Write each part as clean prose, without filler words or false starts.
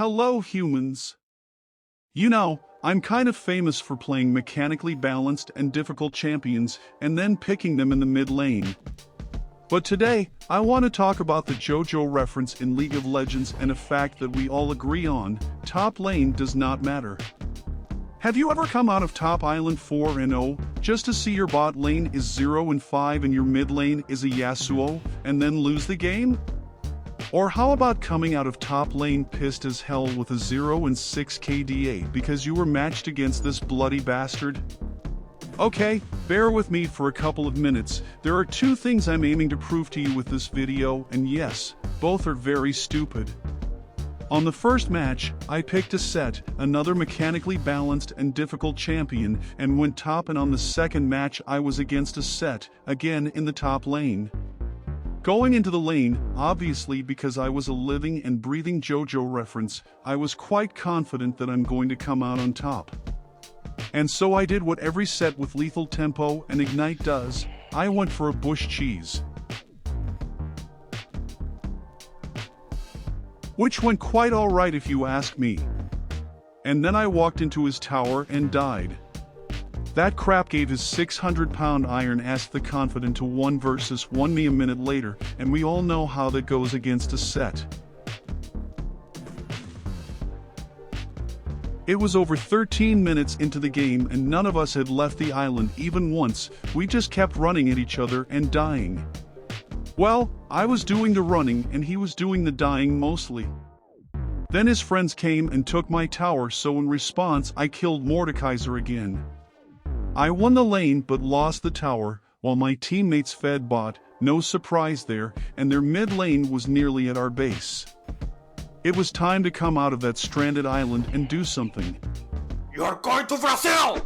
Hello, humans. You know, I'm kind of famous for playing mechanically balanced and difficult champions and then picking them in the mid lane. But today, I want to talk about the JoJo reference in League of Legends and a fact that we all agree on: top lane does not matter. Have you ever come out of top island 4-0 just to see your bot lane is 0-5 and your mid lane is a Yasuo and then lose the game? Or how about coming out of top lane pissed as hell with a 0-6 KDA because you were matched against this bloody bastard? Okay, bear with me for a couple of minutes. There are two things I'm aiming to prove to you with this video, and yes, both are very stupid. On the first match, I picked a Sett, another mechanically balanced and difficult champion, and went top, and on the second match I was against a Sett, again in the top lane. Going into the lane, obviously because I was a living and breathing JoJo reference, I was quite confident that I'm going to come out on top. And so I did what every Sett with lethal tempo and ignite does: I went for a bush cheese. Which went quite alright if you ask me. And then I walked into his tower and died. That crap gave his 600-pound iron ass the confident to 1 versus 1 me a minute later, and we all know how that goes against a Sett. It was over 13 minutes into the game and none of us had left the island even once. We just kept running at each other and dying. Well, I was doing the running and he was doing the dying mostly. Then his friends came and took my tower, so in response I killed Mordekaiser again. I won the lane but lost the tower, while my teammates fed bot, no surprise there, and their mid lane was nearly at our base. It was time to come out of that stranded island and do something. You're going to Brazil!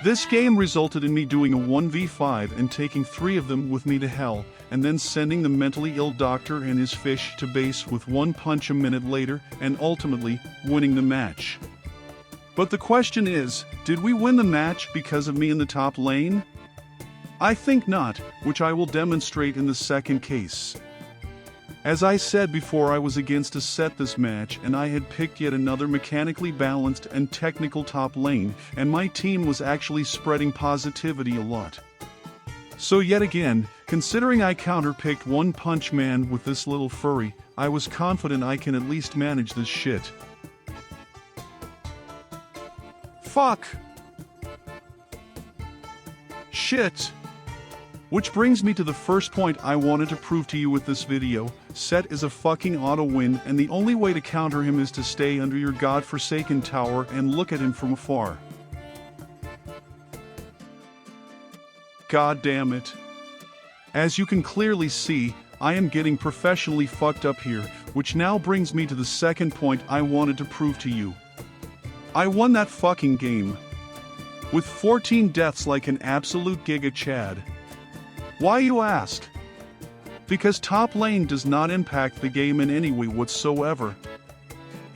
This game resulted in me doing a 1v5 and taking 3 of them with me to hell, and then sending the mentally ill doctor and his fish to base with 1 punch a minute later, and ultimately winning the match. But the question is, did we win the match because of me in the top lane? I think not, which I will demonstrate in the second case. As I said before, I was against a Sett this match and I had picked yet another mechanically balanced and technical top lane, and my team was actually spreading positivity a lot. So yet again, considering I counter-picked One Punch Man with this little furry, I was confident I can at least manage this shit. Fuck. Shit. Which brings me to the first point I wanted to prove to you with this video: Sett is a fucking auto-win, and the only way to counter him is to stay under your godforsaken tower and look at him from afar. God damn it. As you can clearly see, I am getting professionally fucked up here, which now brings me to the second point I wanted to prove to you. I won that fucking game. With 14 deaths like an absolute Giga Chad. Why, you ask? Because top lane does not impact the game in any way whatsoever.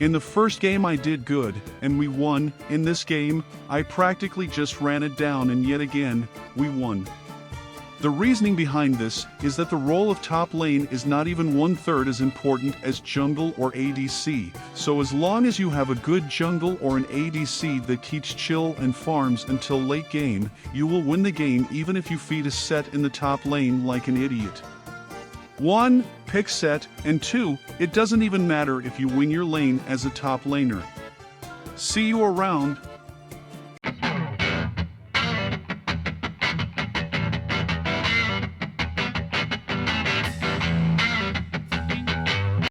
In the first game I did good, and we won. In this game, I practically just ran it down, and yet again, we won. The reasoning behind this is that the role of top lane is not even 1/3 as important as jungle or ADC, so as long as you have a good jungle or an ADC that keeps chill and farms until late game, you will win the game even if you feed a Sett in the top lane like an idiot. 1. Pick Sett, and 2. It doesn't even matter if you win your lane as a top laner. See you around.